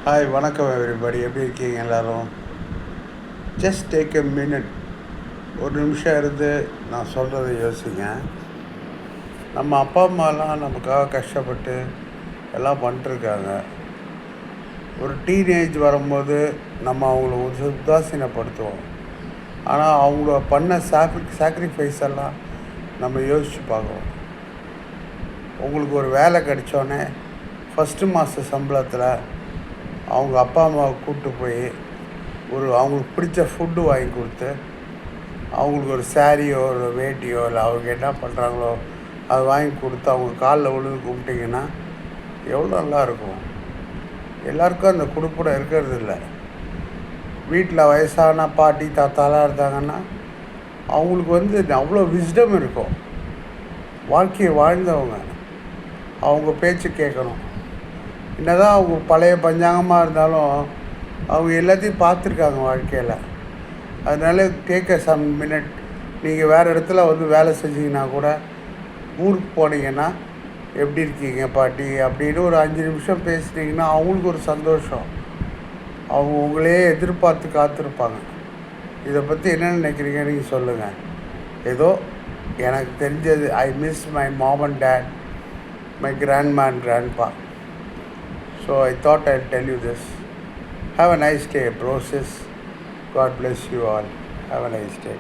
Hi, வணக்கம் everybody. எப்படி இருக்கீங்க எல்லோரும்? ஜஸ்ட் டேக் எ மினிட், ஒரு நிமிஷம் இருந்து நான் சொல்கிறத யோசிங்க. நம்ம அப்பா அம்மாலாம் நமக்காக கஷ்டப்பட்டு எல்லாம் பண்ணிட்டுருக்காங்க. ஒரு டீனேஜ் வரும்போது நம்ம அவங்கள உதாசீனப்படுத்துவோம். ஆனால் அவங்க பண்ண சாக்ரிஃபைஸ் எல்லாம் நம்ம யோசித்து பார்க்குறோம். உங்களுக்கு ஒரு வேலை கிடைச்சோன்னே ஃபஸ்ட்டு மாத சம்பளத்தில் அவங்க அப்பா அம்மாவை கூப்பிட்டு போய் அவங்களுக்கு பிடிச்ச ஃபுட்டு வாங்கி கொடுத்து, அவங்களுக்கு ஒரு சாரியோ இல்லை வேட்டியோ இல்லை அவங்க என்ன பண்ணுறாங்களோ அதை வாங்கி கொடுத்து அவங்க காலில் விழுந்து கும்பிட்டிங்கன்னா எவ்வளோ நல்லாயிருக்கும். எல்லாருக்கும் அந்த குடுப்பிடம் இருக்கிறது இல்லை. வீட்டில் வயசான பாட்டி தாத்தாலாம் இருந்தாங்கன்னா அவங்களுக்கு அவ்வளோ விஸ்டம் இருக்கும். வாழ்க்கையை வாழ்ந்தவங்க, அவங்க பேச்சு கேட்கணும். என்னதான் அவங்க பழைய பஞ்சாங்கமாக இருந்தாலும் அவங்க எல்லாத்தையும் பார்த்துருக்காங்க வாழ்க்கையில். அதனால டேக் அ சம் மினிட். நீங்கள் வேறு இடத்துல வேலை செஞ்சிங்கன்னா கூட, ஊருக்கு போனீங்கன்னா எப்படி இருக்கீங்க பாட்டி அப்படின்னு ஒரு 5 நிமிஷம் பேசுனீங்கன்னா அவங்களுக்கு ஒரு சந்தோஷம். அவங்க உங்களே எதிர்பார்த்து காத்திருப்பாங்க. இதை பற்றி என்ன நினைக்கிறீங்க நீங்கள் சொல்லுங்கள். ஏதோ எனக்கு தெரிஞ்சது, I miss my mom and dad, my grandma and grandpa. So I thought I'll tell you this. Have a nice day, bros. God bless you all. Have a nice day.